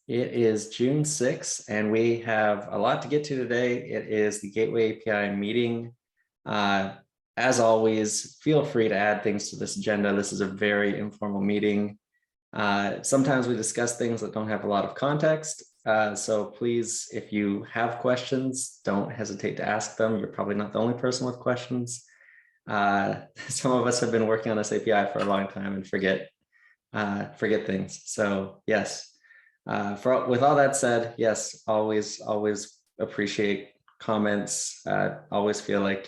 It is June 6th, and we have a lot to get to today. It is the Gateway API meeting. As always, feel free to add things to this agenda. This is a very informal meeting. Sometimes we discuss things that don't have a lot of context. So please, if you have questions, don't hesitate to ask them. You're probably not the only person with questions. Some of us have been working on this API for a long time and forget things. So yes. With all that said, yes, always appreciate comments. Always feel like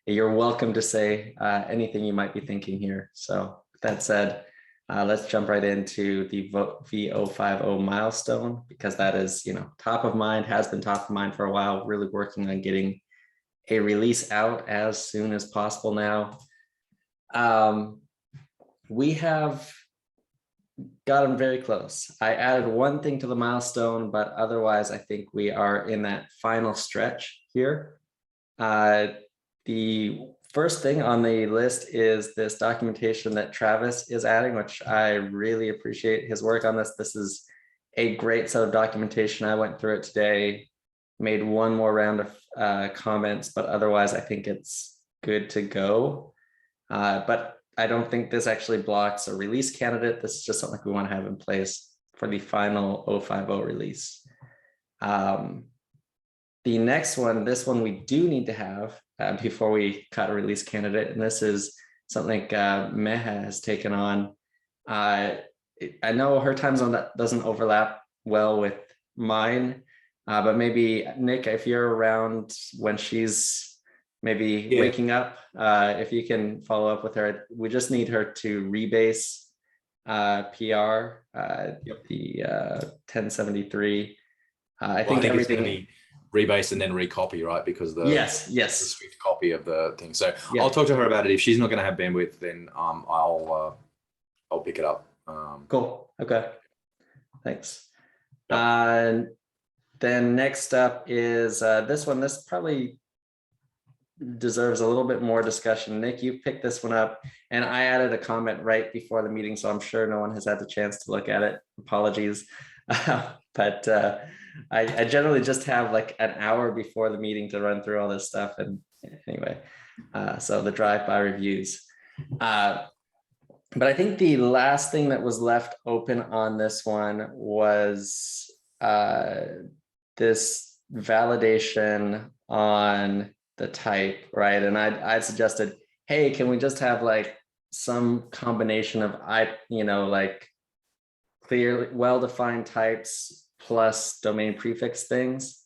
you're welcome to say anything you might be thinking here. So with that said, let's jump right into the V050 milestone, because that is, top of mind, has been top of mind for a while, really working on getting a release out as soon as possible now. We have gotten very close. I added one thing to the milestone, but otherwise I think we are in that final stretch here. The first thing on the list is this documentation that Travis is adding, which I really appreciate his work on this. This is a great set of documentation. I went through it today, made one more round of comments, but otherwise I think it's good to go. But I don't think this actually blocks a release candidate. This is just something we want to have in place for the final 050 release. The next one, this one we do need to have before we cut a release candidate, and this is something Meha has taken on. I know her time zone that doesn't overlap well with mine, but maybe Nick, if you're around when she's maybe waking up, if you can follow up with her. We just need her to rebase PR, the 1073. I think everything it's going to be rebase and then recopy, right? Because yes, the Swift copy of the thing. So I'll talk to her about it. If she's not going to have bandwidth, then I'll pick it up. Cool. Okay. Thanks. Yep. Then next up is this one. This probably deserves a little bit more discussion. Nick, you picked this one up, and I added a comment right before the meeting, so I'm sure no one has had the chance to look at it. Apologies. But I generally just have like an hour before the meeting to run through all this stuff. And anyway, so the drive-by reviews. But I think the last thing that was left open on this one was this validation on the type, right? And I'd suggested, hey, can we just have like some combination of like clear, well-defined types plus domain prefix things.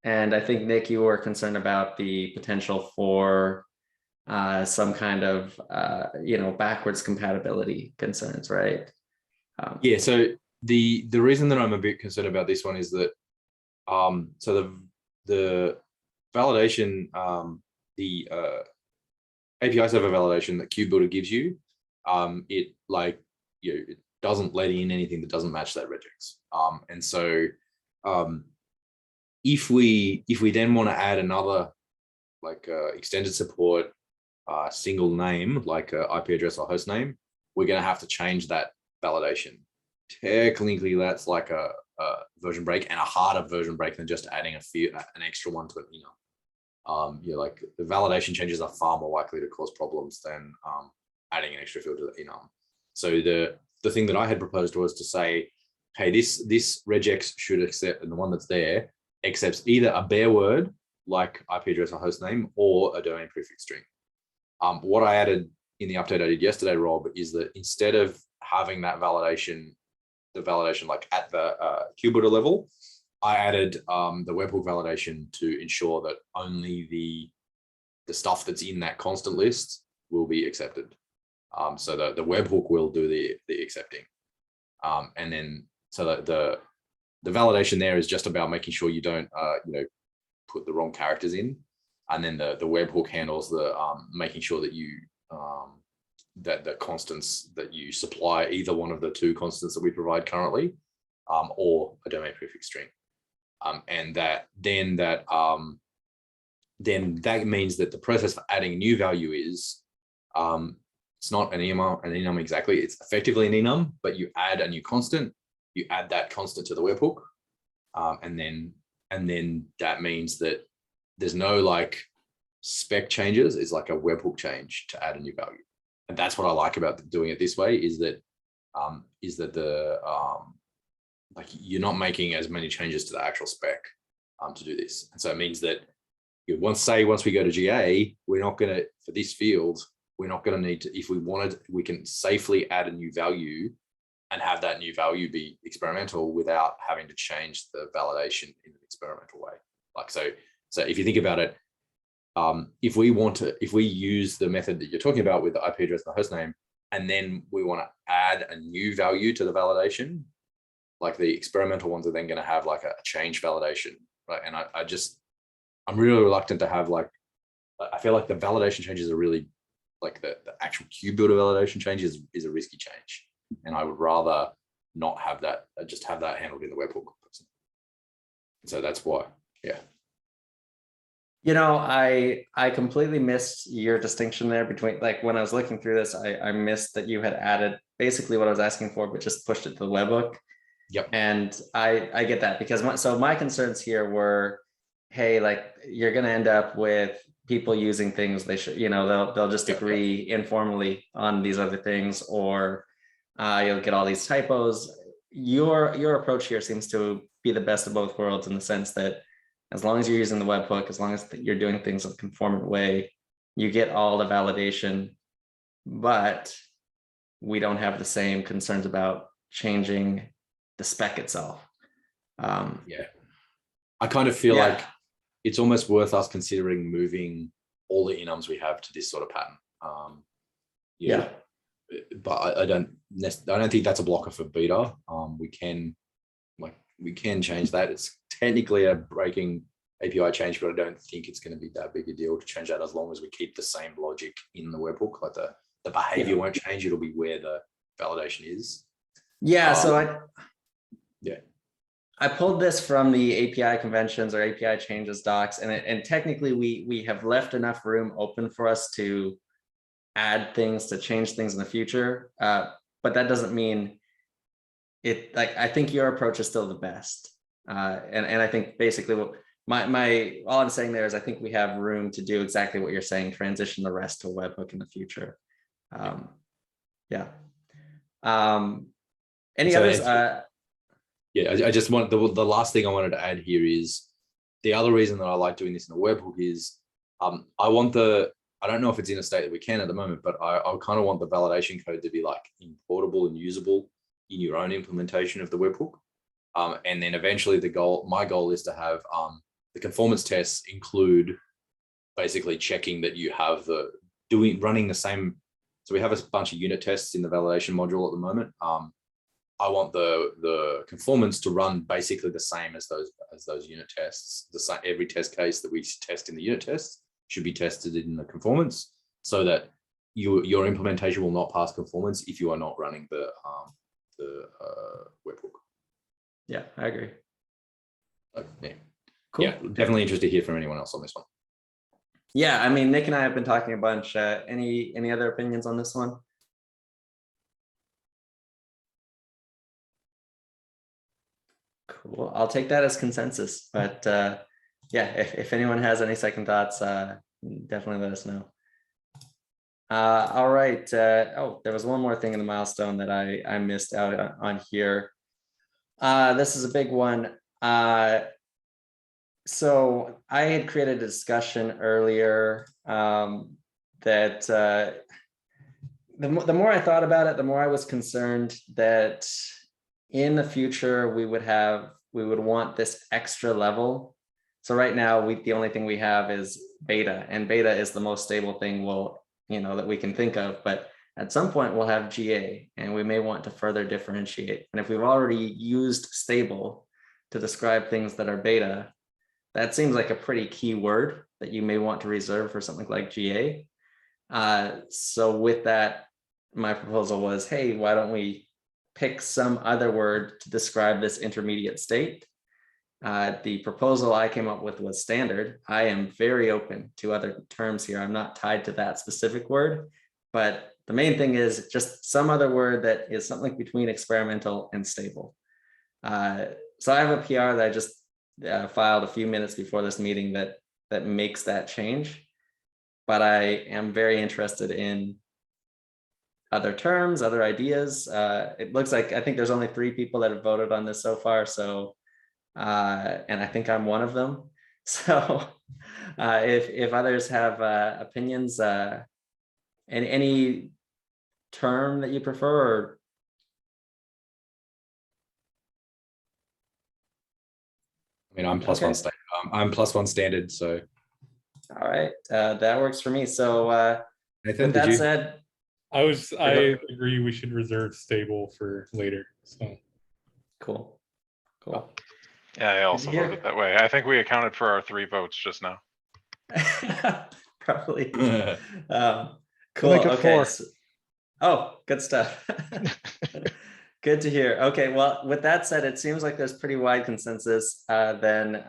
And I think Nick, you were concerned about the potential for some kind of backwards compatibility concerns, right? Yeah. So the reason that I'm a bit concerned about this one is that so the validation, the API server validation that KubeBuilder gives you, it doesn't let in anything that doesn't match that regex. And so if we then want to add another extended support single name, like IP address or host name, we're going to have to change that validation. Technically, that's like a version break, and a harder version break than just adding an extra one to it. Like the validation changes are far more likely to cause problems than adding an extra field to the enum. So the thing that I had proposed was to say, hey, this regex should accept, and the one that's there accepts either a bare word like IP address or host name, or a domain prefix string. What I added in the update I did yesterday, Rob, is that instead of having that validation, like at the KubeBuilder level, I added the webhook validation to ensure that only the stuff that's in that constant list will be accepted. So the webhook will do the accepting. And then so that the validation there is just about making sure you don't put the wrong characters in. And then the webhook handles the making sure that you that the constants that you supply, either one of the two constants that we provide currently, or a domain prefix string. And then that means that the process for adding a new value is it's not an enum exactly. It's effectively an enum, but you add a new constant you add that constant to the webhook, and then that means that there's no like spec changes. It's like a webhook change to add a new value, and that's what I like about doing it this way. Is that the like you're not making as many changes to the actual spec to do this, and so it means that once we go to GA, we're not going to, for this field, we're not going to need to, if we wanted, we can safely add a new value and have that new value be experimental without having to change the validation in an experimental way. Like, so if you think about it, if we use the method that you're talking about with the IP address and the host name, and then we want to add a new value to the validation, like the experimental ones are then going to have like a change validation, right? And I'm really reluctant to have like, I feel like the validation changes are really like the actual queue builder validation change is a risky change. And I would rather not have that, just have that handled in the webhook. So that's why, yeah. You know, I completely missed your distinction there between, like, when I was looking through this, I missed that you had added basically what I was asking for, but just pushed it to the webhook. Yep. And I get that, because my concerns here were, hey, like, you're going to end up with people using things they should, you know, they'll just agree informally on these other things, or you'll get all these typos. Your approach here seems to be the best of both worlds, in the sense that as long as you're using the webhook, as long as you're doing things in a conformant way, you get all the validation, but we don't have the same concerns about changing the spec itself. Yeah, I kind of feel like it's almost worth us considering moving all the enums we have to this sort of pattern. Yeah. But I don't think that's a blocker for beta. We can change that. It's technically a breaking API change, but I don't think it's going to be that big a deal to change that, as long as we keep the same logic in the webhook. Like the behavior won't change. It'll be where the validation is. Yeah. So I pulled this from the API conventions or API changes docs, and technically we have left enough room open for us to add things, to change things in the future. But that doesn't mean it, like, I think your approach is still the best. And I think basically what all I'm saying there is, I think we have room to do exactly what you're saying, transition the rest to webhook in the future. Yeah. Any others? Yeah, I just want the last thing I wanted to add here is the other reason that I like doing this in a webhook is I don't know if it's in a state that we can at the moment, but I kind of want the validation code to be like importable and usable in your own implementation of the webhook. And then eventually my goal is to have the conformance tests include basically checking that you have running the same. So we have a bunch of unit tests in the validation module at the moment. I want the conformance to run basically the same as those unit tests. Every test case that we test in the unit tests should be tested in the conformance, so that your implementation will not pass conformance if you are not running the webhook. Yeah, I agree. Yeah. Cool. Yeah, definitely interested to hear from anyone else on this one. Yeah, I mean, Nick and I have been talking a bunch. Any other opinions on this one? Cool. I'll take that as consensus. But yeah, if anyone has any second thoughts, definitely let us know. All right. Oh, there was one more thing in the milestone that I missed out on here. This is a big one. So I had created a discussion earlier that the more I thought about it, the more I was concerned that in the future we would want this extra level. So right now the only thing we have is beta, and beta is the most stable thing that we can think of. But at some point we'll have GA, and we may want to further differentiate. And if we've already used stable to describe things that are beta, that seems like a pretty key word that you may want to reserve for something like GA. So with that, my proposal was, hey, why don't we pick some other word to describe this intermediate state? The proposal I came up with was standard. I am very open to other terms here. I'm not tied to that specific word, but the main thing is just some other word that is something between experimental and stable. So I have a PR that I just filed a few minutes before this meeting that makes that change. But I am very interested in other terms, other ideas. It looks like I think there's only 3 people that have voted on this so far. So, and I think I'm one of them. So, if others have opinions, and any term that you prefer, or I mean, I'm plus Okay. one standard. I'm plus one standard. So all right, that works for me. So, Nathan, with did that you? said, I agree we should reserve stable for later. So cool, cool. Yeah, I also hear. voted that way. I think we accounted for our 3 votes just now. Probably. We'll Cool. make it Okay. 4. Oh, good stuff. Good to hear. Okay, well, with that said, it seems like there's pretty wide consensus. Then,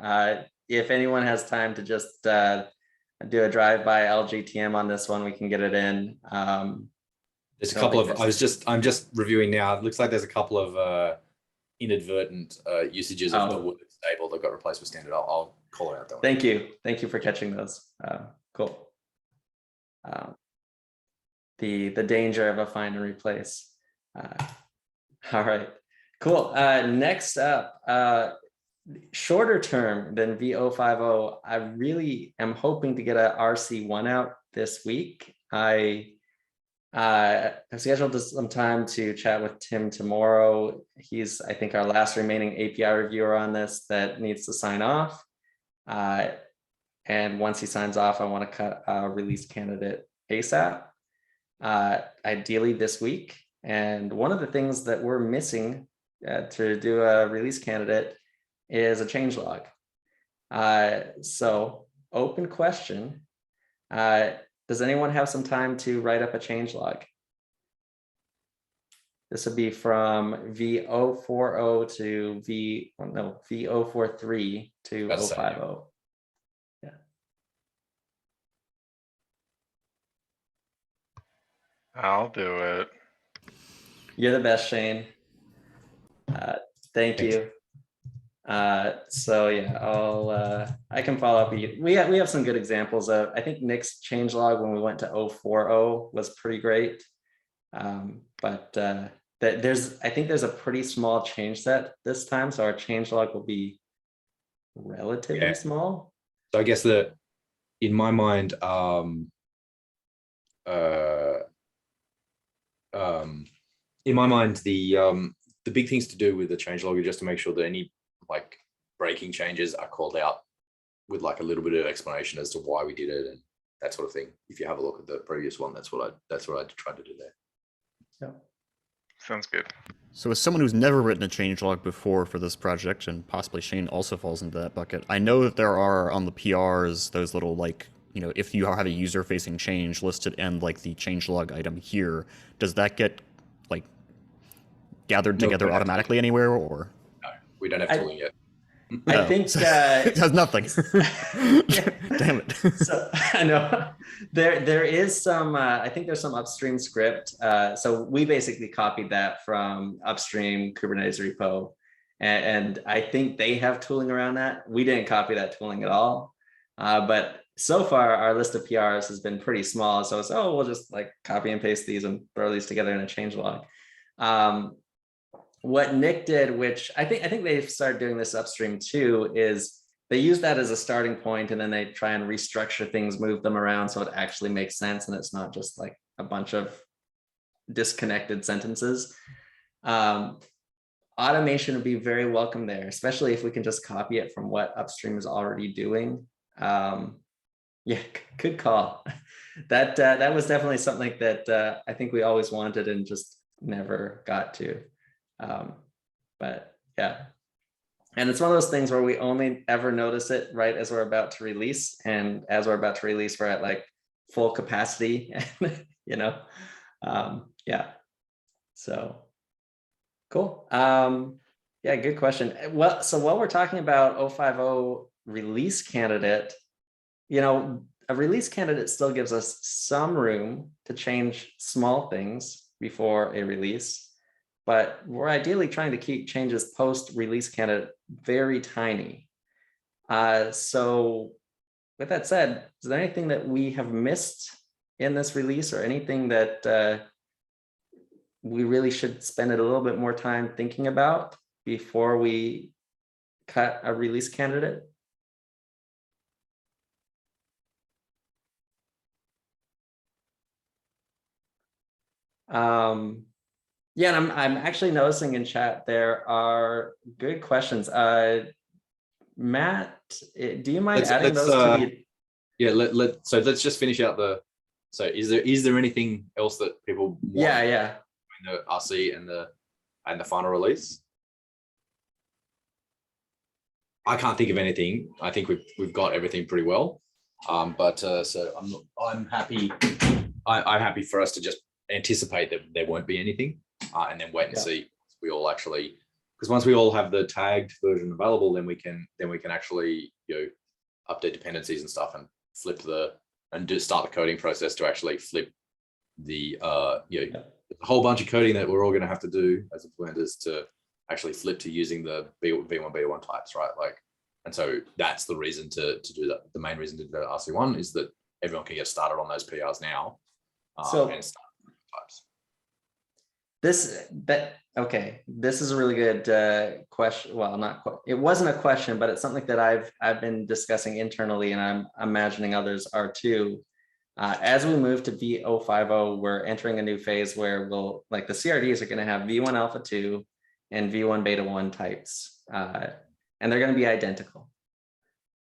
if anyone has time to just do a drive-by LGTM on this one, we can get it in. There's a Don't couple think of. I'm just reviewing now. It looks like there's a couple of inadvertent usages of the word stable that got replaced with standard. I'll call it out that way. Thank you for catching those. Cool. The danger of a find and replace. All right, cool. Next up, shorter term than V050. I really am hoping to get a RC1 out this week. I have scheduled some time to chat with Tim tomorrow. He's, I think, our last remaining API reviewer on this that needs to sign off. And once he signs off, I want to cut a release candidate ASAP, ideally this week. And one of the things that we're missing to do a release candidate is a changelog. So open question. Does anyone have some time to write up a changelog? This would be from V040 to V043 to That's the same. 050. Yeah. I'll do it. You're the best, Shane. Thank Thanks. you. So yeah, I can follow up. We have some good examples of, I think Nick's changelog when we went to 040 was pretty great. But I think there's a pretty small change set this time. So our changelog will be relatively small. So I guess in my mind, the big things to do with the changelog are just to make sure that any like breaking changes are called out with like a little bit of explanation as to why we did it and that sort of thing. If you have a look at the previous one, that's what I tried to do there. Yeah. Sounds good. So as someone who's never written a changelog before for this project, and possibly Shane also falls into that bucket, I know that there are on the PRs those little like, if you have a user-facing change listed and like the changelog item here, does that get like gathered together automatically anywhere, or? No, we don't have tooling yet. I think it has nothing. Damn it. So I know there is some. I think there's some upstream script. So we basically copied that from upstream Kubernetes repo, and I think they have tooling around that. We didn't copy that tooling at all, but so far our list of PRs has been pretty small. So it's we'll just like copy and paste these and throw these together in a changelog. What Nick did, which I think they've started doing this upstream too, is they use that as a starting point and then they try and restructure things, move them around so it actually makes sense and it's not just like a bunch of disconnected sentences. Automation would be very welcome there, especially if we can just copy it from what upstream is already doing. Yeah, good call. That was definitely something that I think we always wanted and just never got to. But yeah, and it's one of those things where we only ever notice it right as we're about to release, and as we're about to release, we're at like full capacity. Yeah. So cool. Yeah, good question. Well, so while we're talking about 050 release candidate, a release candidate still gives us some room to change small things before a release. but we're ideally trying to keep changes post-release candidate very tiny. So with that said, is there anything that we have missed in this release or anything that we really should spend a little bit more time thinking about before we cut a release candidate? Yeah, and I'm actually noticing in chat there are good questions. Matt, do you mind adding those to the? Yeah, so let's just finish out the. So is there anything else that people want Yeah, in the RC and the final release? I can't think of anything. I think we've got everything pretty well. So I'm happy. I'm happy for us to just anticipate that there won't be anything, and then wait and see. We all actually, because once we all have the tagged version available, then we can actually update dependencies and stuff and flip start the coding process to actually flip the a whole bunch of coding that we're all going to have to do as implementers to actually flip to using the V1 beta 1 types, right? Like, and so that's the reason to do that. The main reason to do RC1 is that everyone can get started on those PRs now. And start types. Okay, this is a really good question. Well, not quite, it wasn't a question, but it's something that I've been discussing internally, and I'm imagining others are too. As we move to V050, we're entering a new phase where the CRDs are going to have V1 alpha 2 and V1 beta 1 types, and they're going to be identical.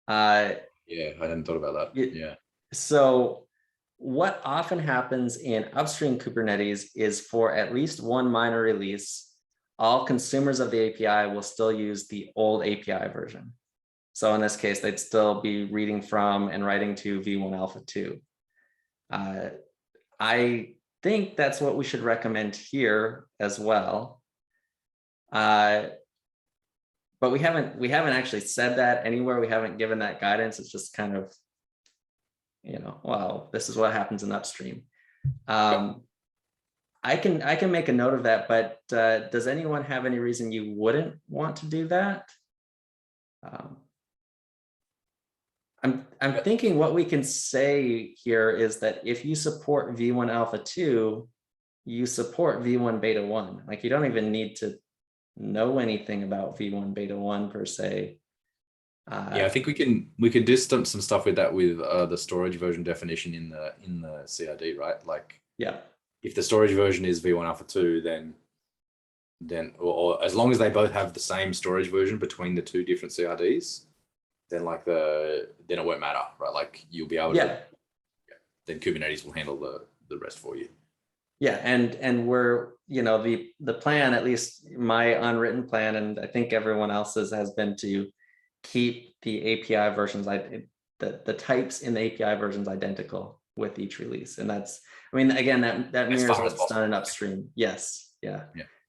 Yeah, I hadn't thought about that. Yeah. So what often happens in upstream Kubernetes is for at least one minor release, all consumers of the API will still use the old API version. So in this case, they'd still be reading from and writing to V1 alpha 2. I think that's what we should recommend here as well. But we haven't actually said that anywhere. We haven't given that guidance. It's just kind of, well, this is what happens in upstream. I can make a note of that, but does anyone have any reason you wouldn't want to do that? I'm thinking what we can say here is that if you support V1 alpha 2, you support V1 beta 1. Like, you don't even need to know anything about V1 beta 1 per se. Yeah, I think we can do some stuff with that with the storage version definition in the CRD, right? Like, yeah, if the storage version is V1 alpha 2, then or as long as they both have the same storage version between the two different CRDs, then then it won't matter, right? Like, you'll be able to. Then Kubernetes will handle the rest for you. Yeah, and we're, the plan, at least my unwritten plan, and I think everyone else's, has been to keep the API versions, the types in the API versions identical with each release. And that's, again, that mirrors what's done in upstream. Yes, yeah.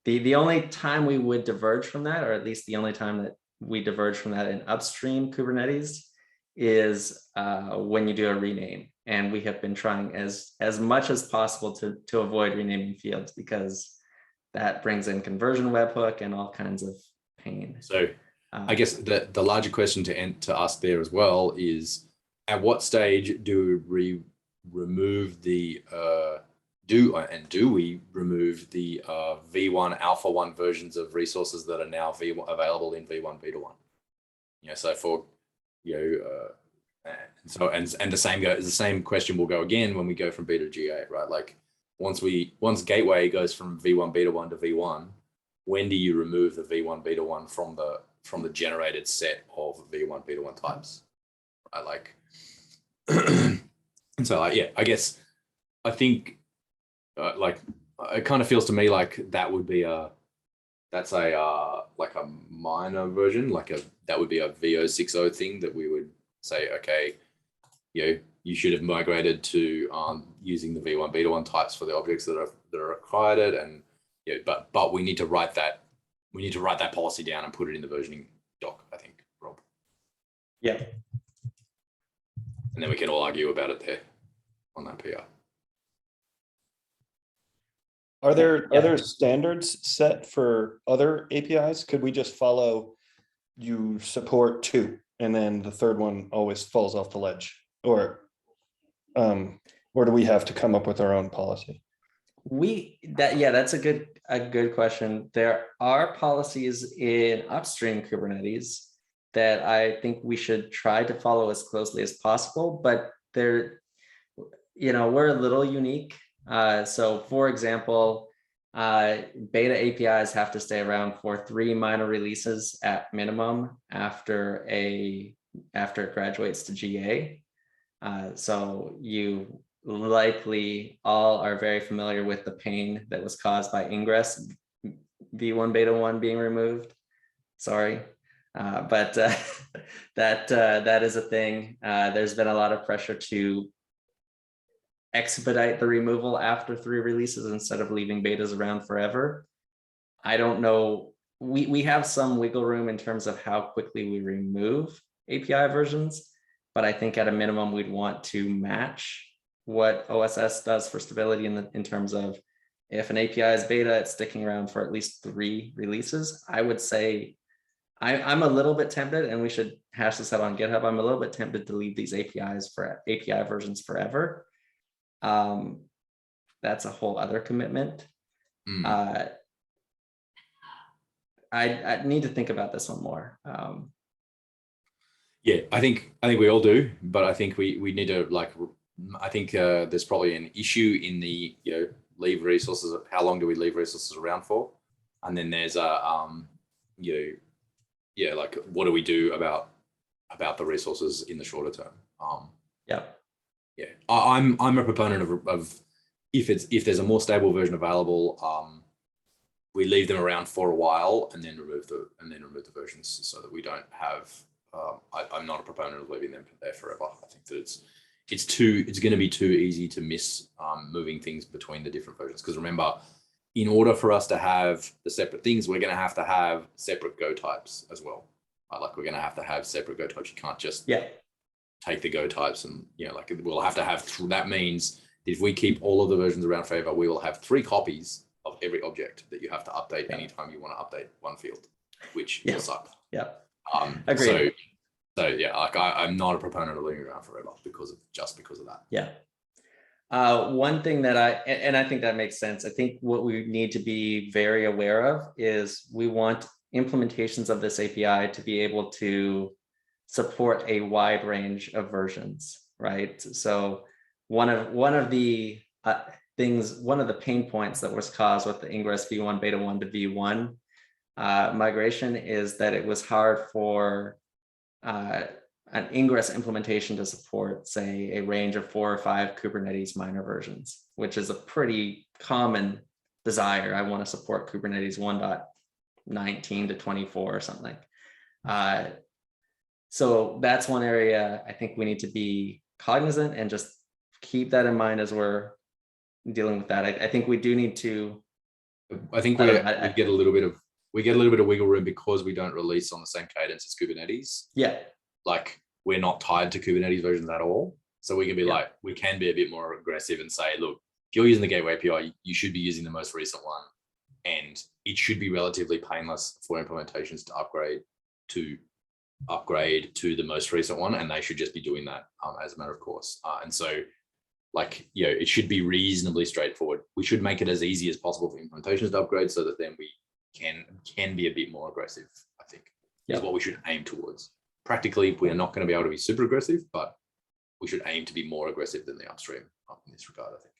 The only time we would diverge from that, or at least the only time that we diverge from that in upstream Kubernetes, is when you do a rename. And we have been trying as much as possible to avoid renaming fields, because that brings in conversion webhook and all kinds of pain. So I guess the larger question to ask there as well is, at what stage do we remove the do we remove the V1 alpha 1 versions of resources that are now available in V1 beta 1? So for and the same question will go again when we go from beta to GA, right? Like, once gateway goes from V1 beta 1 to V1, when do you remove the V1 beta 1 from the generated set of V1 beta 1 types? Right? Like, and so I guess I think it kind of feels to me like that would be like a minor version, that would be a V060 thing that we would say, okay, you should have migrated to using the V1 beta 1 types for the objects that are required, and but we need to write that policy down and put it in the versioning doc, I think, Rob. Yeah. And then we can all argue about it there on that PR. Are there Yeah. other standards set for other APIs? Could we just follow you support 2 and then the third one always falls off the ledge? Or do we have to come up with our own policy? That's a good question. There are policies in upstream Kubernetes that I think we should try to follow as closely as possible, but we're a little unique. So for example, beta APIs have to stay around for 3 minor releases at minimum after it graduates to GA. So you likely all are very familiar with the pain that was caused by Ingress v1 beta 1 being removed. Sorry. But that is a thing. There's been a lot of pressure to expedite the removal after 3 releases instead of leaving betas around forever. I don't know. We have some wiggle room in terms of how quickly we remove API versions, but I think at a minimum we'd want to match what OSS does for stability in terms of if an API is beta, it's sticking around for at least 3 releases. I would say I'm a little bit tempted, and we should hash this out on GitHub. I'm a little bit tempted to leave these APIs for API versions forever. That's a whole other commitment. I need to think about this one more. Yeah, I think we all do, but I think we need to I think there's probably an issue in the leave resources. How long do we leave resources around for? And then there's what do we do about the resources in the shorter term? I'm a proponent of if there's a more stable version available, we leave them around for a while and then remove the versions so that we don't have. I'm not a proponent of leaving them there forever. I think that it's going to be too easy to miss moving things between the different versions. Because remember, in order for us to have the separate things, we're going to have separate Go types as well. We're going to have separate Go types. You can't just take the Go types and we'll have to have. That means if we keep all of the versions around forever, we will have 3 copies of every object that you have to update anytime you want to update one field, which will suck. Agreed. So I'm not a proponent of leaving around forever because of that. One thing that I think that makes sense. I think what we need to be very aware of is we want implementations of this API to be able to support a wide range of versions, right? So one of the pain points that was caused with the Ingress v1 beta 1 to v1 migration is that it was hard for an Ingress implementation to support, say, a range of 4 or 5 Kubernetes minor versions, which is a pretty common desire. I want to support Kubernetes 1.19 to 24 or something. So that's one area I think we need to be cognizant and just keep that in mind as we're dealing with that. I think we do need to. I think we get a little bit of wiggle room because we don't release on the same cadence as Kubernetes. We're not tied to Kubernetes versions at all. So we can be we can be a bit more aggressive and say, look, if you're using the Gateway API, you should be using the most recent one. And it should be relatively painless for implementations to upgrade to the most recent one. And they should just be doing that as a matter of course. And so it should be reasonably straightforward. We should make it as easy as possible for implementations to upgrade so that then we can be a bit more aggressive, I think, is what we should aim towards. Practically, we are not going to be able to be super aggressive, but we should aim to be more aggressive than the upstream in this regard, I think.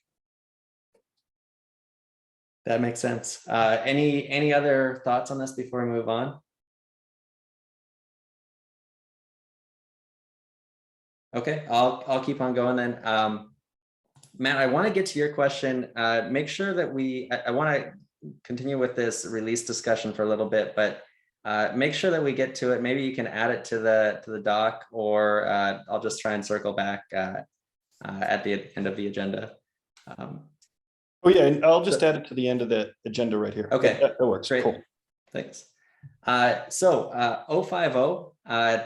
That makes sense. Any other thoughts on this before we move on? Okay, I'll keep on going then. Matt, I want to get to your question. Make sure that I want to continue with this release discussion for a little bit, but make sure that we get to it. Maybe you can add it to the doc, or I'll just try and circle back at the end of the agenda. And I'll just add it to the end of the agenda right here. Okay, that works. Great. Cool. Thanks. So 050,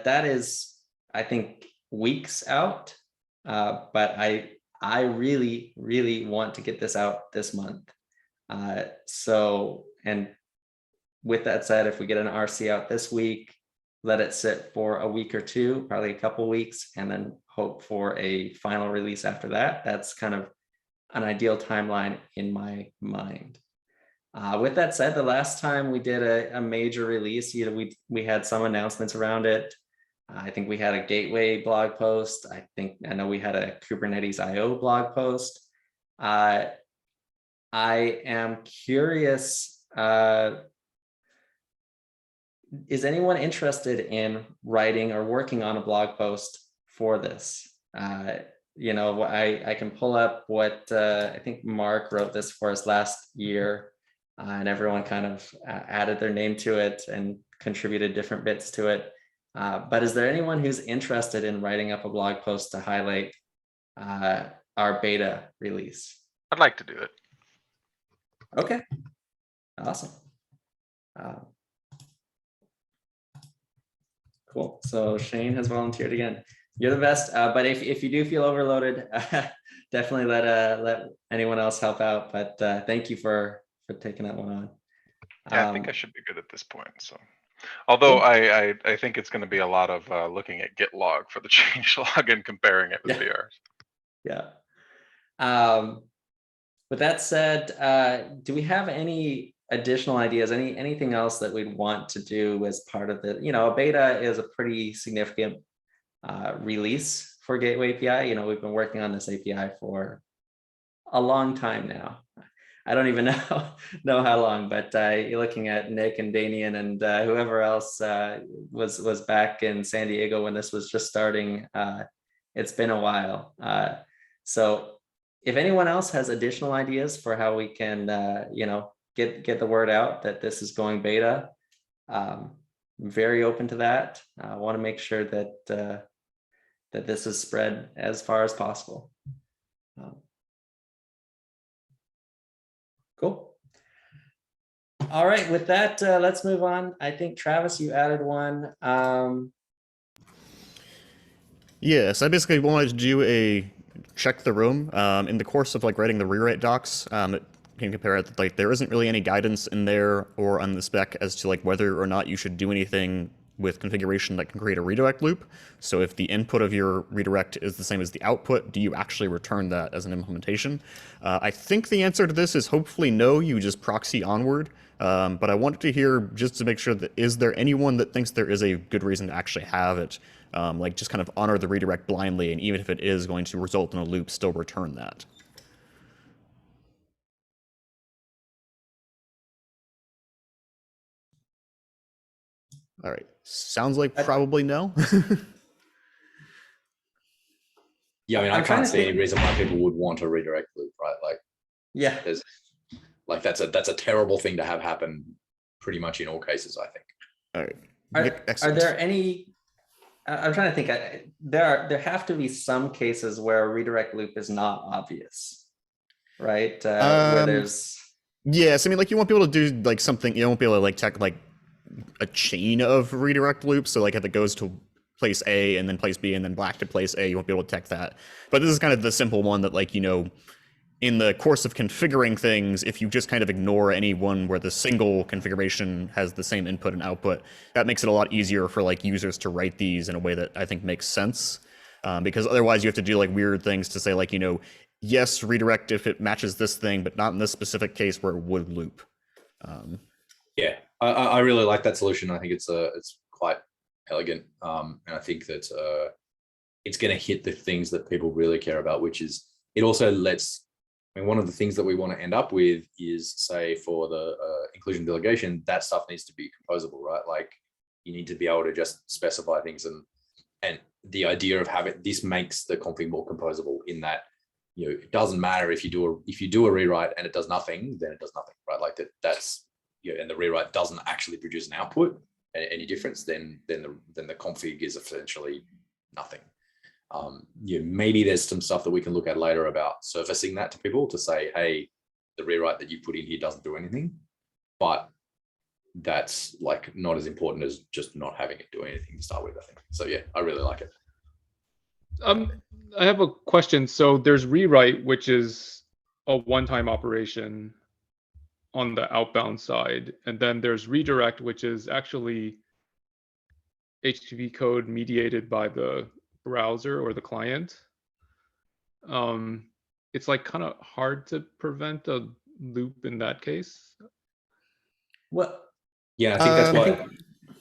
that is, I think, weeks out, but I really want to get this out this month. So, and with that said, if we get an RC out this week, let it sit for a week or two, probably a couple weeks, and then hope for a final release after that. That's kind of an ideal timeline in my mind. With that said, the last time we did a major release, we had some announcements around it. I think we had a gateway blog post. I know we had a Kubernetes IO blog post. I am curious, is anyone interested in writing or working on a blog post for this? I can pull up what I think Mark wrote this for us last year, and everyone kind of added their name to it and contributed different bits to it. But is there anyone who's interested in writing up a blog post to highlight our beta release? I'd like to do it. Okay, awesome. Cool. So Shane has volunteered again. You're the best. But if you do feel overloaded, definitely let anyone else help out. But thank you for taking that one on. Yeah, I think I should be good at this point, so. Although Cool. I think it's gonna be a lot of looking at git log for the change log and comparing it with Yeah. PRs. Yeah. With that said, do we have any additional ideas, anything else that we'd want to do as part of the, a beta is a pretty significant release for Gateway API. We've been working on this API for a long time now. I don't even know how long, but you're looking at Nick and Danian and whoever else was back in San Diego when this was just starting. It's been a while. So if anyone else has additional ideas for how we can, get the word out that this is going beta, very open to that. I want to make sure that that this is spread as far as possible. Cool. All right, with that, let's move on. I think Travis, you added one. Yeah, so I basically wanted to do a check the room. In the course of writing the rewrite docs, it can compare it. There isn't really any guidance in there or on the spec as to whether or not you should do anything with configuration that can create a redirect loop. So if the input of your redirect is the same as the output, do you actually return that as an implementation? I think the answer to this is hopefully no, you just proxy onward. But I wanted to hear, just to make sure, that is there anyone that thinks there is a good reason to actually have it? Just kind of honor the redirect blindly, and even if it is going to result in a loop, still return that. All right, sounds like probably no. Yeah, I mean, I I'm trying can't to see any think- reason why people would want a redirect loop, right? Yeah, There's that's a terrible thing to have happen pretty much in all cases, I think. All right. are Excellent. there any? I'm trying to think. There have to be some cases where a redirect loop is not obvious, right? Where there's Yes, I mean, you won't be able to do something. You won't be able to tech a chain of redirect loops. So if it goes to place A and then place B and then back to place A, you won't be able to tech that. But this is kind of the simple one that in the course of configuring things, if you just kind of ignore any one where the single configuration has the same input and output, that makes it a lot easier for users to write these in a way that I think makes sense. Because otherwise you have to do weird things to say yes, redirect if it matches this thing, but not in this specific case where it would loop. Yeah, I really like that solution. I think it's quite elegant, and I think that it's going to hit the things that people really care about, which is it also lets. I mean, one of the things that we want to end up with is, say, for the inclusion delegation, that stuff needs to be composable, right? You need to be able to just specify things, and the idea of this makes the config more composable in that it doesn't matter if you do a rewrite and it does nothing, then it does nothing, right? That's and the rewrite doesn't actually produce an output any difference, then the config is essentially nothing. Maybe there's some stuff that we can look at later about surfacing that to people to say, hey, the rewrite that you put in here doesn't do anything, but that's not as important as just not having it do anything to start with, I think. So yeah, I really like it. I have a question. So there's rewrite, which is a one-time operation. on the outbound side, and then there's redirect, which is actually HTTP code mediated by the browser or the client. It's like kind of hard to prevent a loop in that case. Well, Yeah, I think that's Um, why.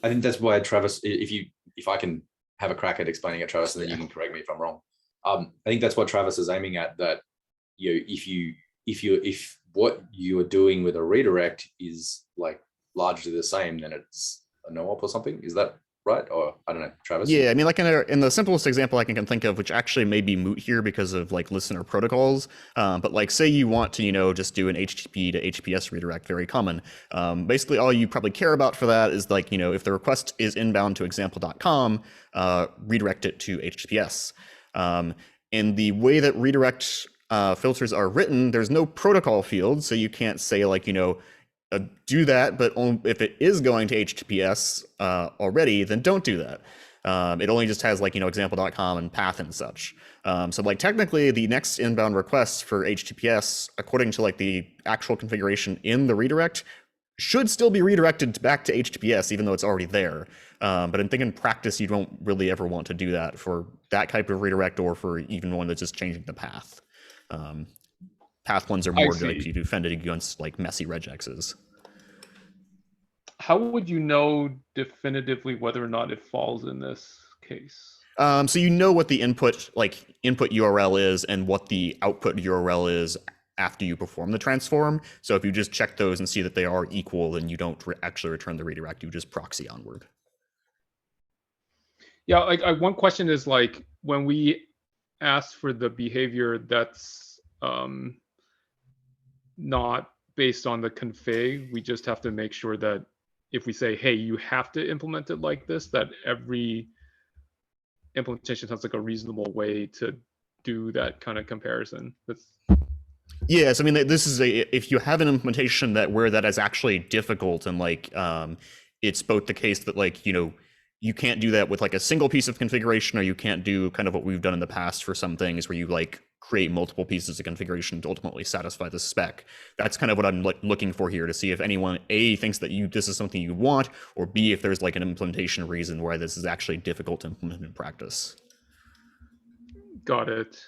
I think that's why Travis. If I can have a crack at explaining it, Travis, and then you can correct me if I'm wrong. I think that's what Travis is aiming at. That if what you are doing with a redirect is like largely the same, then it's a no-op or something. Is that right? Or I don't know, Travis. Yeah, I mean, like in the simplest example I can think of, which actually may be moot here because of like listener protocols, but like say you want to, just do an HTTP to HTTPS redirect, very common. Basically, all you probably care about for that is like, if the request is inbound to example.com, redirect it to HTTPS. In the way that redirect filters are written, there's no protocol field, so you can't say like, do that, but if it is going to HTTPS already, then don't do that. It only just has like, example.com and path and such. So like technically the next inbound request for HTTPS, according to like the actual configuration in the redirect, should still be redirected back to HTTPS, even though it's already there. But I think in practice, you don't really ever want to do that for that type of redirect or for even one that's just changing the path. Path ones are more like to defend it against like messy regexes. How would you know definitively whether or not it falls in this case? So you know what the input URL is and what the output URL is after you perform the transform. So if you just check those and see that they are equal, then you don't actually return the redirect, you just proxy onward. Yeah, like one question is like when we ask for the behavior that's not based on the config, we just have to make sure that if we say, hey, you have to implement it like this, that every implementation has like a reasonable way to do that kind of comparison. Yes, I mean, this is if you have an implementation where that is actually difficult and like it's both the case that like, you can't do that with like a single piece of configuration, or you can't do kind of what we've done in the past for some things where you like create multiple pieces of configuration to ultimately satisfy the spec. That's kind of what I'm looking for here, to see if anyone A thinks that this is something you want, or B if there's like an implementation reason why this is actually difficult to implement in practice. Got it.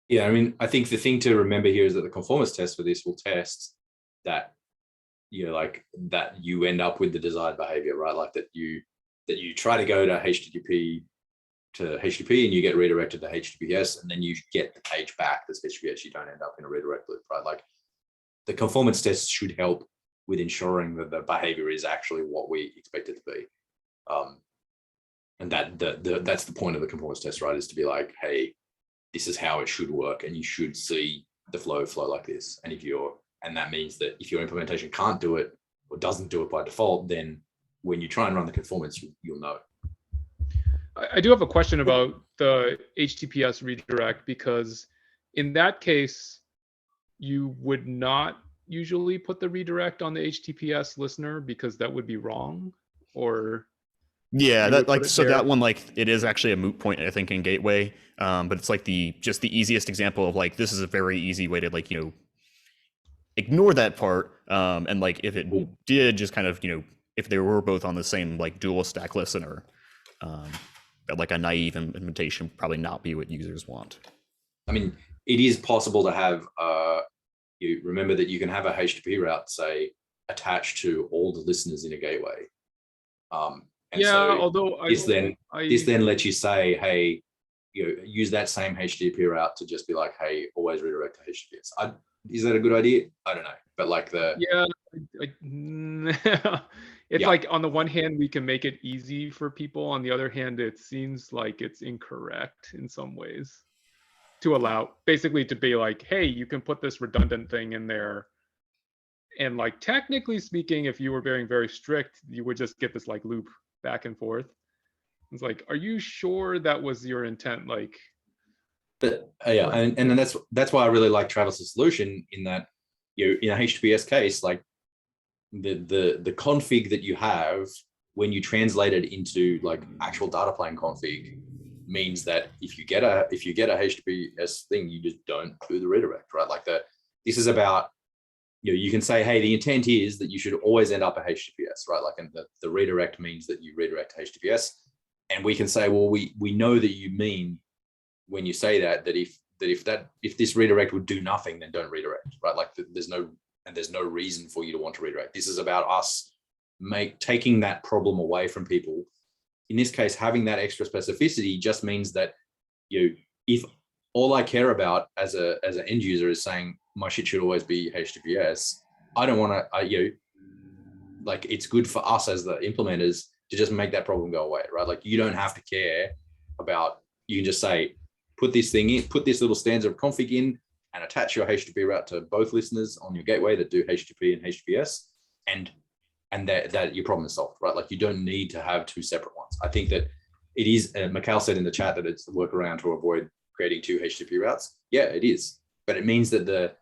Yeah, I mean, I think the thing to remember here is that the conformance test for this will test that that you end up with the desired behavior, right? Like that you try to go to HTTP and you get redirected to HTTPS, and then you get the page back that's HTTPS. You don't end up in a redirect loop, right? Like the conformance test should help with ensuring that the behavior is actually what we expect it to be. And that's the point of the conformance test, right? Is to be like, hey, this is how it should work, and you should see the flow like this. And that means that if your implementation can't do it or doesn't do it by default, then when you try and run the conformance, you'll know. I do have a question about the HTTPS redirect, because in that case, you would not usually put the redirect on the HTTPS listener because that would be wrong, or yeah, that like so there. That one like it is actually a moot point I think in Gateway, but it's like just the easiest example of like this is a very easy way to like ignore that part, and like if it did just kind of if they were both on the same like dual stack listener, like a naive implementation would probably not be what users want. I mean, it is possible to have you remember that you can have a HTTP route say attached to all the listeners in a gateway. And yeah, so although this then lets you say, hey, use that same HTTP route to just be like, hey, always redirect to HTTPS. Is that a good idea? I don't know, but like it's like on the one hand we can make it easy for people, on the other hand it seems like it's incorrect in some ways to allow basically to be like, hey, you can put this redundant thing in there, and like technically speaking, if you were very strict, you would just get this like loop back and forth. It's like, are you sure that was your intent? Like, but yeah, and that's why I really like Travis's solution, in that in a HTTPS case, like the config that you have when you translate it into like actual data plane config means that if you get a HTTPS thing, you just don't do the redirect, right? Like this is about you can say, hey, the intent is that you should always end up at HTTPS, right? Like, and the redirect means that you redirect to HTTPS. And we can say, well, we know that you mean when you say that if this redirect would do nothing, then don't redirect, right? Like there's no reason for you to want to redirect. This is about us taking that problem away from people. In this case, having that extra specificity just means that if all I care about as an end user is saying my shit should always be HTTPS, I don't want to, like, it's good for us as the implementers to just make that problem go away, right? Like, you don't have to care about, you can just say, put this thing in, put this little stanza of config in, and attach your HTTP route to both listeners on your gateway that do HTTP and HTTPS, and that your problem is solved, right? Like, you don't need to have two separate ones. I think that it is, Mikhail said in the chat that it's the workaround to avoid creating two HTTP routes. Yeah, it is, but it means that the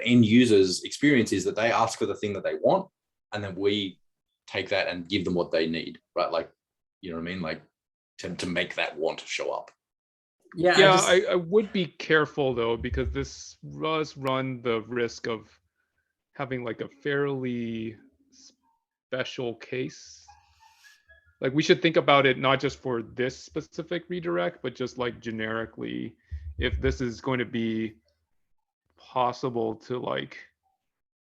end user's experience is that they ask for the thing that they want, and then we take that and give them what they need, right? Like, you know what I mean? Like, to make that want to show up. Yeah, I would be careful though, because this does run the risk of having like a fairly special case. Like, we should think about it not just for this specific redirect, but just like generically, if this is going to be possible to, like,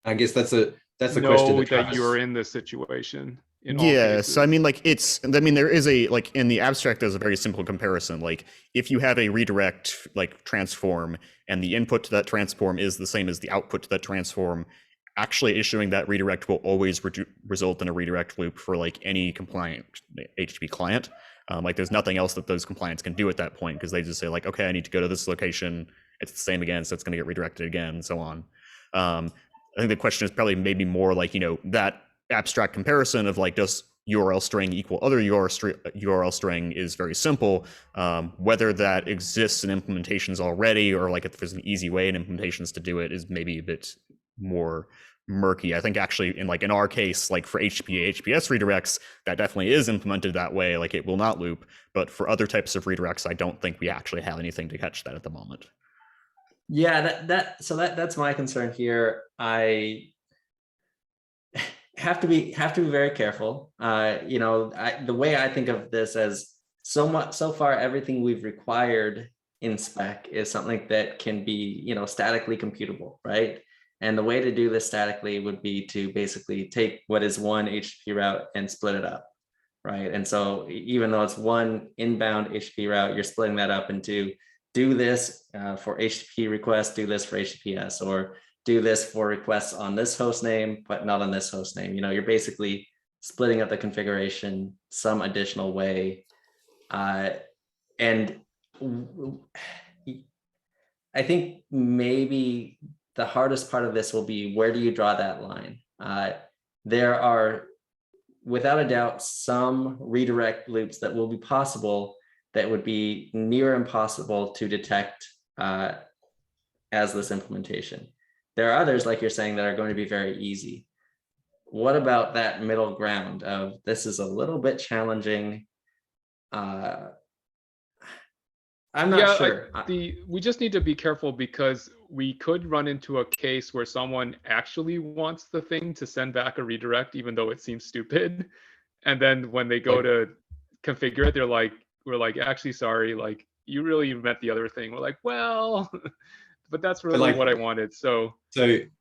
I guess that's a question know that that you're in this situation. In all Yeah, cases. so I mean, like, there is a, like, in the abstract, there's a very simple comparison. Like, if you have a redirect, like, transform, and the input to that transform is the same as the output to that transform, actually issuing that redirect will always result in a redirect loop for, like, any compliant HTTP client. Like, there's nothing else that those compliants can do at that point, because they just say, like, okay, I need to go to this location, it's the same again, so it's going to get redirected again, and so on. I think the question is probably maybe more like, that abstract comparison of, like, does URL string equal other URL string is very simple. Whether that exists in implementations already, or, like, if there's an easy way in implementations to do it, is maybe a bit more murky. I think actually in our case, like for HTTP HTTPS redirects, that definitely is implemented that way, like it will not loop. But for other types of redirects, I don't think we actually have anything to catch that at the moment. Yeah, that's my concern here. I have to be very careful. The way I think of this as so far everything we've required in spec is something that can be, statically computable, right? And the way to do this statically would be to basically take what is one HTTP route and split it up, right? And so even though it's one inbound HTTP route, you're splitting that up into do this for HTTP requests, do this for HTTPS, or do this for requests on this host name, but not on this host name. You're basically splitting up the configuration some additional way. And I think maybe the hardest part of this will be, where do you draw that line? There are, without a doubt, some redirect loops that will be possible that would be near impossible to detect as this implementation. There are others, like you're saying, that are going to be very easy. What about that middle ground of, this is a little bit challenging? I'm not sure. We just need to be careful, because we could run into a case where someone actually wants the thing to send back a redirect, even though it seems stupid. And then when they go to configure it, they're like, we're like, actually, sorry, like, you really meant the other thing. We're like, well, but that's really what I wanted. So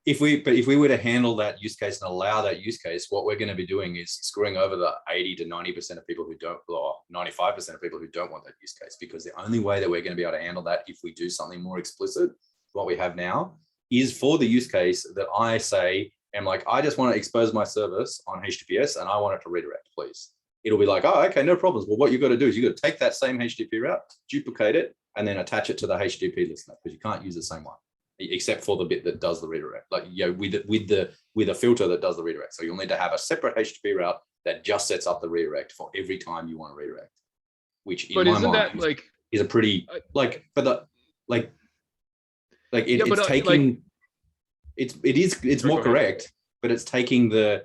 if we were to handle that use case and allow that use case, what we're going to be doing is screwing over the 80 to 90% of people who don't, or 95% of people who don't want that use case, because the only way that we're going to be able to handle that, if we do something more explicit, what we have now, is for the use case that I say, am like, I just want to expose my service on HTTPS and I want it to redirect, please. It'll be like, oh, okay, no problems. Well, what you've got to do is you've got to take that same HTTP route, duplicate it, and then attach it to the HTTP listener, because you can't use the same one, except for the bit that does the redirect, like, with a filter that does the redirect. So you'll need to have a separate HTTP route that just sets up the redirect for every time you want to redirect, which in my mind is a pretty it's more correct, but it's taking the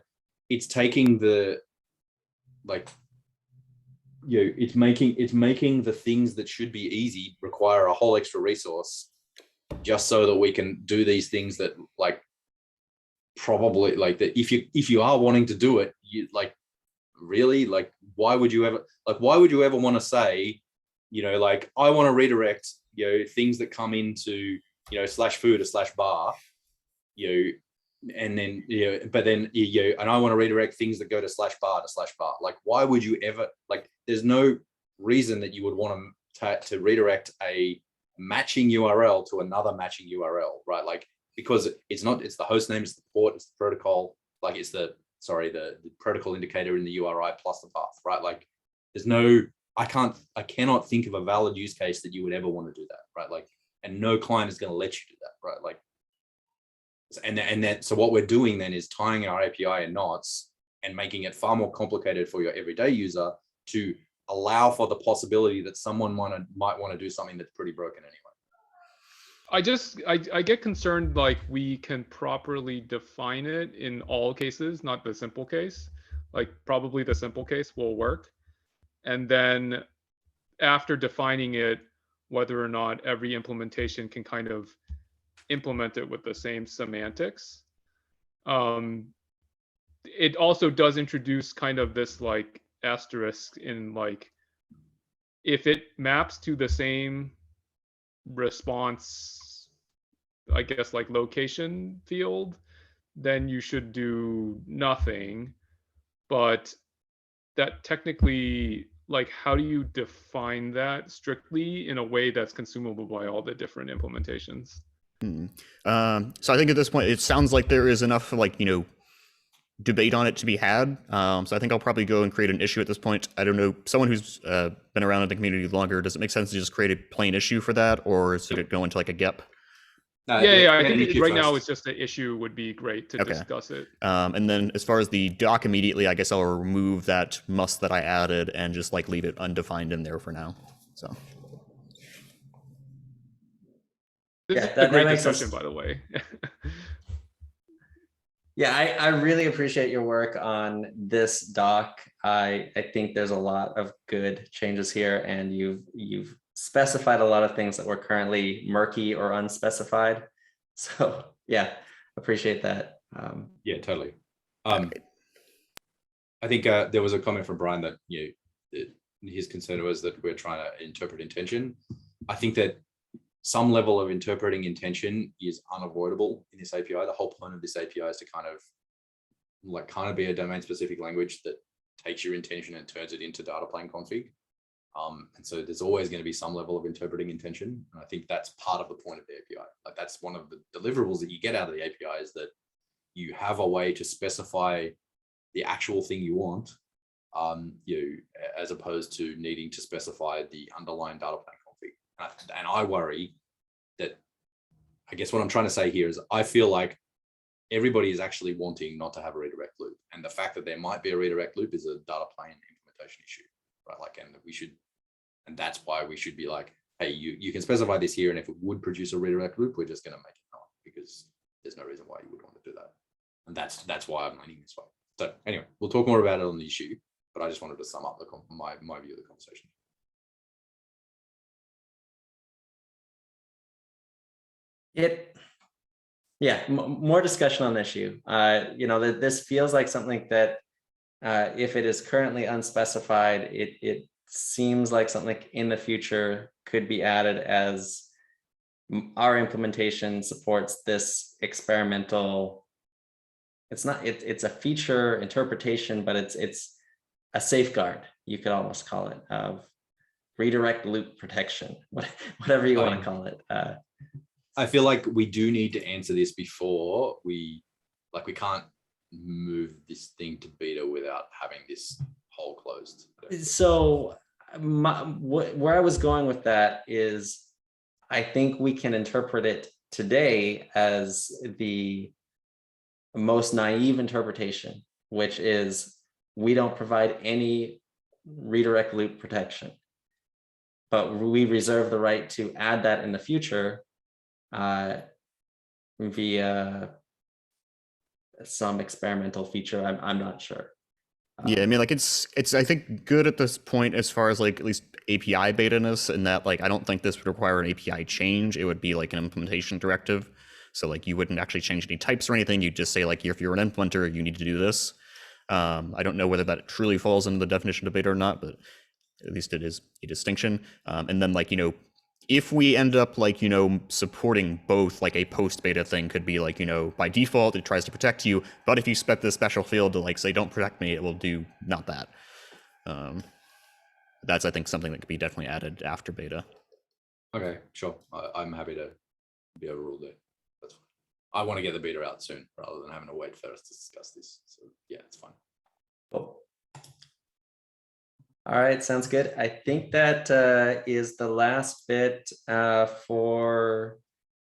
it's making the things that should be easy require a whole extra resource just so that we can do these things that like probably like that if you are wanting to do it, you like really like why would you ever want to say, you know, like I want to redirect, you know, things that come into, you know, /food or /bar, you know, and then, you know, but then, you know, and I want to redirect things that go to /bar to /bar. Like, why would you ever, like, there's no reason that you would want to redirect a matching URL to another matching URL, right? Like, because it's the host name, it's the port, it's the protocol, like it's the protocol indicator in the URI plus the path, right? Like, there's no, I cannot think of a valid use case that you would ever want to do that, right? Like, and no client is going to let you do that, right? Like, so what we're doing then is tying our API in knots and making it far more complicated for your everyday user to allow for the possibility that someone might want to do something that's pretty broken anyway. I get concerned, like we can properly define it in all cases, not the simple case. Like probably the simple case will work. And then after defining it, whether or not every implementation can kind of implement it with the same semantics. It also does introduce kind of this like asterisk in like, if it maps to the same response, I guess like location field, then you should do nothing. But that technically, like, how do you define that strictly in a way that's consumable by all the different implementations? So I think at this point, it sounds like there is enough, like, you know, debate on it to be had. So I think I'll probably go and create an issue at this point. I don't know, someone who's been around in the community longer, does it make sense to just create a plain issue for that, or should it go into like a GEP? Yeah, I think right now it's just an issue would be great to discuss it. And then as far as the doc immediately, I guess I'll remove that must that I added and just like leave it undefined in there for now. So. This is a great discussion, by the way. Yeah, I really appreciate your work on this doc. I think there's a lot of good changes here, and you've specified a lot of things that were currently murky or unspecified. So yeah, appreciate that. Yeah, totally. I think there was a comment from Brian that, you know, his concern was that we're trying to interpret intention. I think that some level of interpreting intention is unavoidable in this API. The whole point of this API is to kind of be a domain specific language that takes your intention and turns it into data plane config. And so there's always going to be some level of interpreting intention. And I think that's part of the point of the API. Like, that's one of the deliverables that you get out of the API, is that you have a way to specify the actual thing you want, as opposed to needing to specify the underlying data plane config. And I worry that, I guess what I'm trying to say here is, I feel like everybody is actually wanting not to have a redirect loop. And the fact that there might be a redirect loop is a data plane implementation issue, right? Like, and that's why we should be like, hey, you can specify this here, and if it would produce a redirect loop, we're just going to make it not, because there's no reason why you would want to do that. And that's why I'm leaning this way. So anyway, we'll talk more about it on the issue, but I just wanted to sum up my view of the conversation. More discussion on the issue. You know, this feels like something that if it is currently unspecified, it seems like something in the future could be added as our implementation supports this experimental. It's a feature interpretation, but it's a safeguard, you could almost call it, of redirect loop protection, whatever you want to call it. I feel like we do need to answer this before we can't move this thing to beta without having this hole closed. So where I was going with that is, I think we can interpret it today as the most naive interpretation, which is we don't provide any redirect loop protection, but we reserve the right to add that in the future via some experimental feature. I'm not sure. Yeah, I mean, like it's I think good at this point as far as like at least API beta-ness, and that like I don't think this would require an API change. It would be like an implementation directive. So like you wouldn't actually change any types or anything. You'd just say like if you're an implementer, you need to do this. I don't know whether that truly falls into the definition of beta or not, but at least it is a distinction. And then like, if we end up like, supporting both, like a post beta thing could be like, by default, it tries to protect you. But if you spec this special field to like say, don't protect me, it will do not that. That's, I think, something that could be definitely added after beta. Okay, sure. I'm happy to be overruled there. That's fine. I want to get the beta out soon rather than having to wait for us to discuss this. So yeah, it's fine. Cool. All right, sounds good. I think that is the last bit for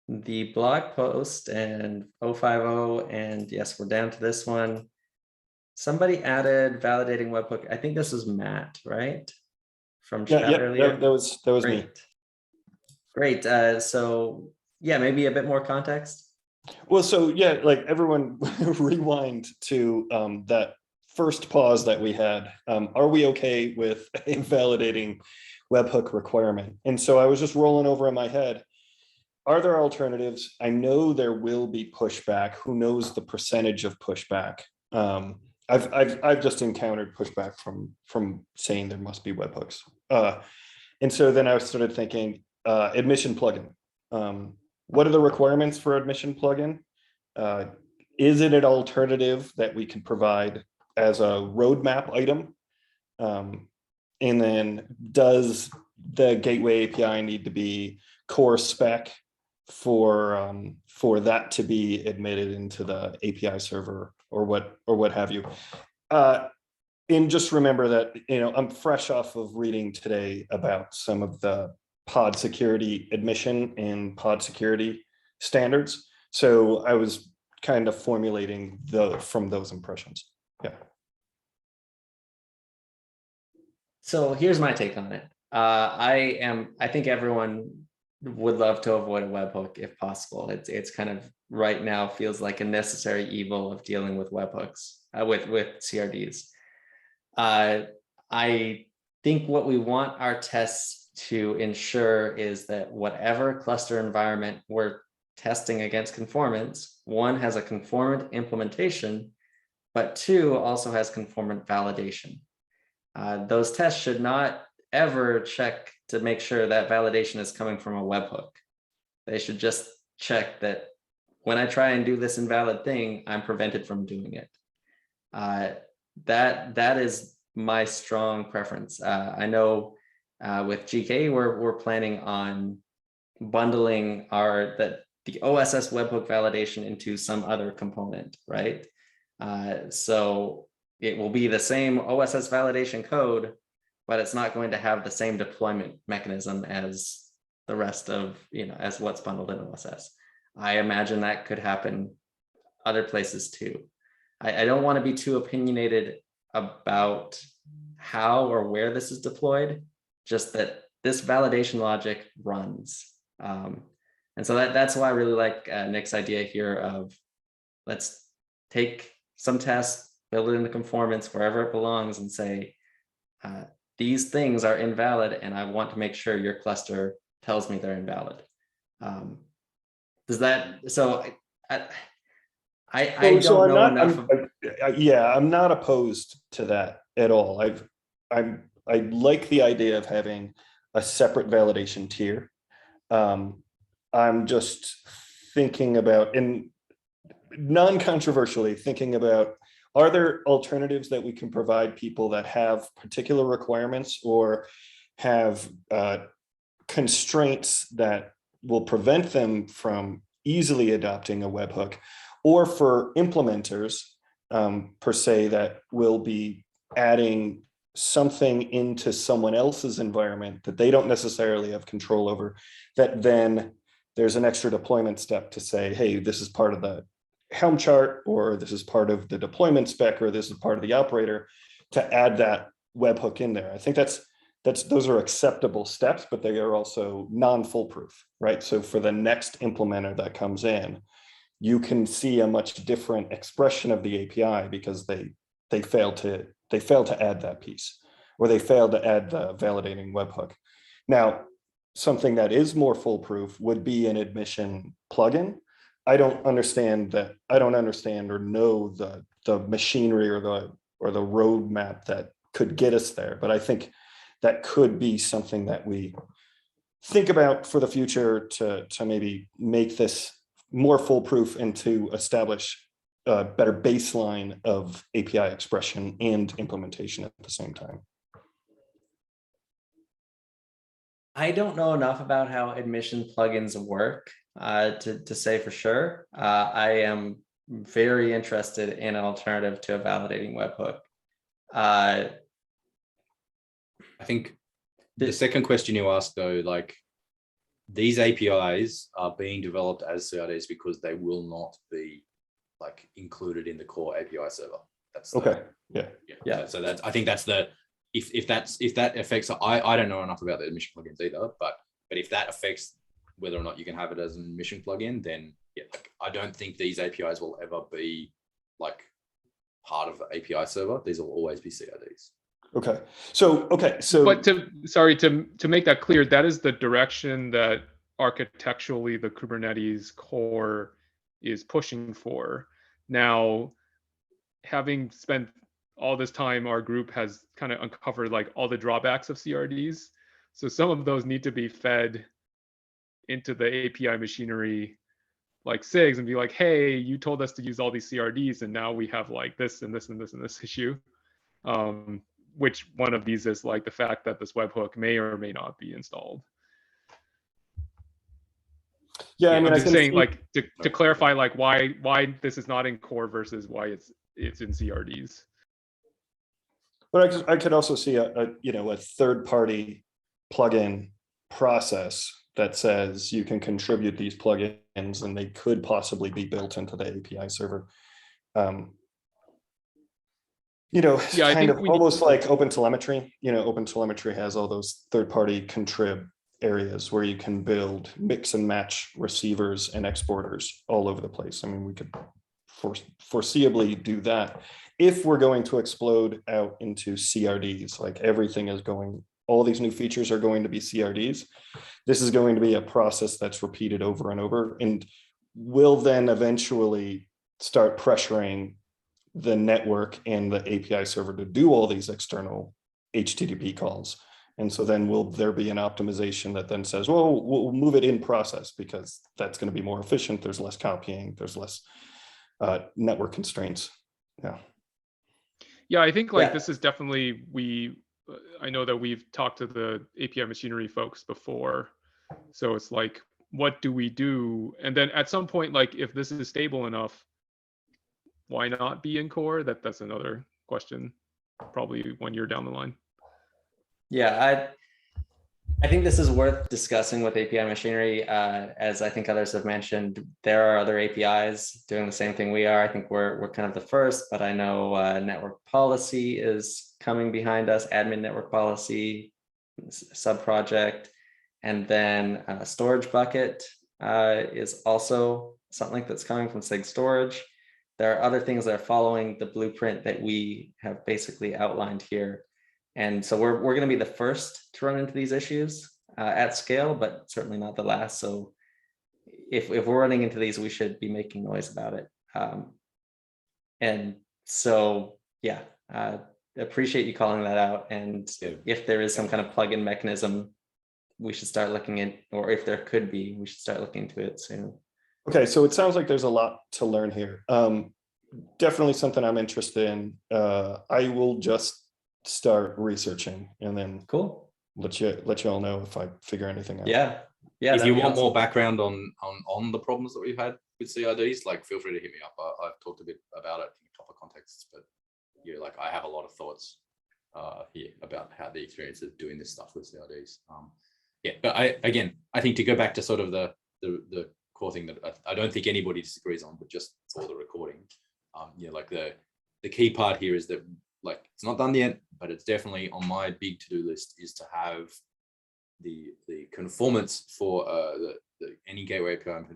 the blog post and 050. And yes, we're down to this one. Somebody added validating webhook. I think this is Matt, right? From chat earlier. That was me. Great. So yeah, maybe a bit more context. Well, so yeah, like everyone rewind to that first pause that we had. Are we okay with a validating webhook requirement? And so I was just rolling over in my head. Are there alternatives? I know there will be pushback. Who knows the percentage of pushback? I've just encountered pushback from saying there must be webhooks. And so then I started thinking, admission plugin. What are the requirements for admission plugin? Is it an alternative that we can provide as a roadmap item? And then does the gateway API need to be core spec for that to be admitted into the API server or what have you? And just remember that, I'm fresh off of reading today about some of the pod security admission and pod security standards. So I was kind of formulating from those impressions. Yeah. So here's my take on it. I think everyone would love to avoid a webhook if possible. It's kind of right now feels like a necessary evil of dealing with webhooks, with CRDs. I think what we want our tests to ensure is that whatever cluster environment we're testing against conformance, one has a conformant implementation, but two also has conformant validation. Those tests should not ever check to make sure that validation is coming from a webhook. They should just check that when I try and do this invalid thing, I'm prevented from doing it. That is my strong preference. I know with GK, we're planning on bundling the OSS webhook validation into some other component, right? So it will be the same OSS validation code, but it's not going to have the same deployment mechanism as the rest of, as what's bundled in OSS. I imagine that could happen other places too. I don't want to be too opinionated about how or where this is deployed, just that this validation logic runs. And so that's why I really like Nick's idea here of let's take some tests, build it into conformance wherever it belongs and say, these things are invalid and I want to make sure your cluster tells me they're invalid. Does that, so I don't know enough. I'm not opposed to that at all. I like the idea of having a separate validation tier. I'm just thinking about, and non-controversially thinking about, are there alternatives that we can provide people that have particular requirements or have constraints that will prevent them from easily adopting a webhook, or for implementers per se that will be adding something into someone else's environment that they don't necessarily have control over, that then there's an extra deployment step to say, hey, this is part of the Helm chart, or this is part of the deployment spec, or this is part of the operator, to add that webhook in there. I think those are acceptable steps, but they are also non-foolproof, right? So for the next implementer that comes in, you can see a much different expression of the API because they failed to they failed to add that piece, or they failed to add the validating webhook. Now, something that is more foolproof would be an admission plugin. I don't understand or know the machinery or the roadmap that could get us there. But I think that could be something that we think about for the future to maybe make this more foolproof and to establish a better baseline of API expression and implementation at the same time. I don't know enough about how admission plugins work to say for sure. I am very interested in an alternative to a validating webhook. I think the second question you asked though, like these APIs are being developed as CRDs because they will not be like included in the core API server. That's okay. Yeah. So that's, I think that's the, if that affects, I don't know enough about the admission plugins either, but if that affects whether or not you can have it as an admission plugin, then yeah, like, I don't think these APIs will ever be like part of the API server. These will always be CRDs. Okay. So But to make that clear, that is the direction that architecturally the Kubernetes core is pushing for. Now, having spent all this time, our group has kind of uncovered like all the drawbacks of CRDs. So some of those need to be fed into the API machinery like SIGs and be like, hey, you told us to use all these CRDs and now we have like this and this and this and this issue. Which one of these is like the fact that this webhook may or may not be installed. yeah, I mean, I'm I just can saying see- like to clarify like why this is not in core versus why it's in CRDs. But I could also see a third-party plugin process that says you can contribute these plugins and they could possibly be built into the API server. I kind think of almost like OpenTelemetry. OpenTelemetry has all those third-party contrib areas where you can build mix and match receivers and exporters all over the place. I mean, we could foreseeably do that if we're going to explode out into CRDs, like everything is going, all these new features are going to be CRDs. This is going to be a process that's repeated over and over and will then eventually start pressuring the network and the API server to do all these external HTTP calls. And so then will there be an optimization that then says, well, we'll move it in process because that's going to be more efficient. There's less copying, there's less network constraints. Yeah, I think like this is definitely, I know that we've talked to the API machinery folks before. So it's like, what do we do? And then at some point, like if this is stable enough, why not be in core? That's another question, probably 1 year down the line. Yeah, I think this is worth discussing with API machinery. As I think others have mentioned, there are other APIs doing the same thing we are. I think we're kind of the first, but I know network policy is coming behind us, admin network policy, sub-project, and then storage bucket is also something that's coming from SIG storage. There are other things that are following the blueprint that we have basically outlined here. And so we're going to be the first to run into these issues at scale, but certainly not the last. So if we're running into these, we should be making noise about it. And so, yeah, appreciate you calling that out. And if there is some kind of plugin mechanism, we should start looking at, or if there could be, we should start looking into it soon. Okay, so it sounds like there's a lot to learn here. Definitely something I'm interested in. I will just start researching and then Cool. let you all know if I figure anything out. Yeah. If you want more background on the problems that we've had with CRDs, like feel free to hit me up. I've talked a bit about it in a couple of contexts, but yeah, like I have a lot of thoughts here about how the experience of doing this stuff with CRDs. Yeah, but I think to go back to sort of the core thing that I don't think anybody disagrees on, but just for the recording, like the key part here is that like it's not done yet, but it's definitely on my big to-do list is to have the conformance for any gateway API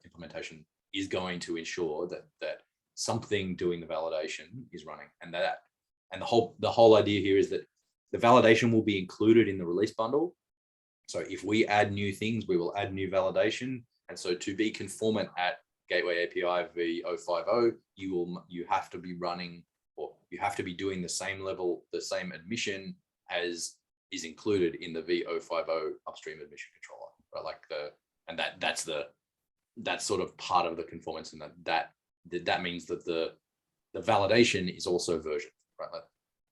implementation is going to ensure that something doing the validation is running, and that And the whole idea here is that the validation will be included in the release bundle. So if we add new things, we will add new validation. And so to be conformant at Gateway API v050, you have to be running, or you have to be doing the same level, the same admission as is included in the v050 upstream admission controller, right? Like that's sort of part of the conformance, and that means that the validation is also version, right? Like,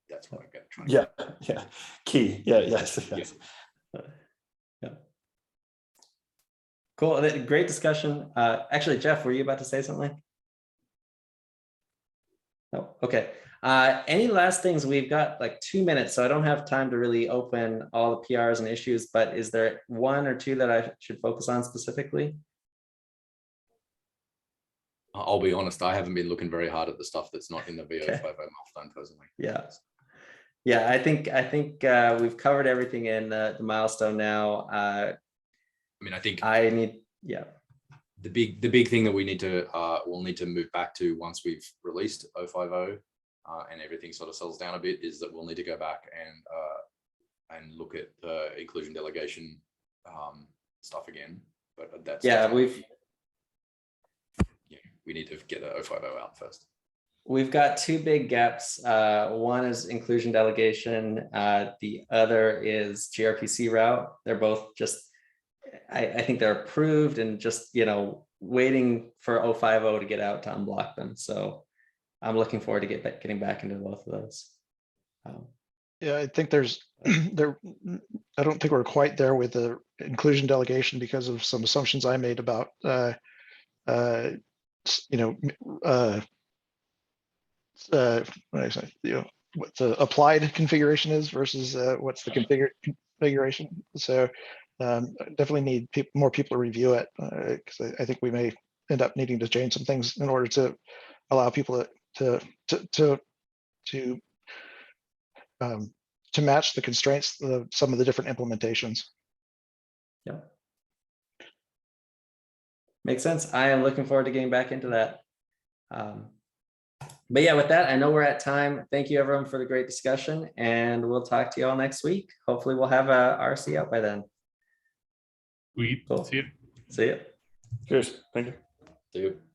that's what I'm going to try. Yeah. Key. Yes. Yeah. Cool. Great discussion. Actually, Jeff, were you about to say something? No. Okay. Any last things? We've got like 2 minutes, so I don't have time to really open all the PRs and issues, but is there one or two that I should focus on specifically? I'll be honest, I haven't been looking very hard at the stuff that's not in the v050 milestone personally. Yeah, I think we've covered everything in the milestone now. I think the big thing that we'll need to move back to once we've released 050 and everything sort of settles down a bit is that we'll need to go back and look at the inclusion delegation stuff again. But that's we need to get the 050 out first. We've got two big gaps. One is inclusion delegation. The other is gRPC route. They're both just, I think they're approved and just, waiting for 050 to get out to unblock them. So I'm looking forward to getting back into both of those. Yeah, I think I don't think we're quite there with the inclusion delegation because of some assumptions I made about, what the applied configuration is versus what's the configuration. So definitely need more people to review it because I think we may end up needing to change some things in order to allow people to match the constraints of some of the different implementations. Yeah. Makes sense. I am looking forward to getting back into that. But yeah, with that, I know we're at time. Thank you everyone for the great discussion, and we'll talk to you all next week. Hopefully we'll have a RC out by then. Sweet. Cool. See you. See you. Cheers. Thank you. See you.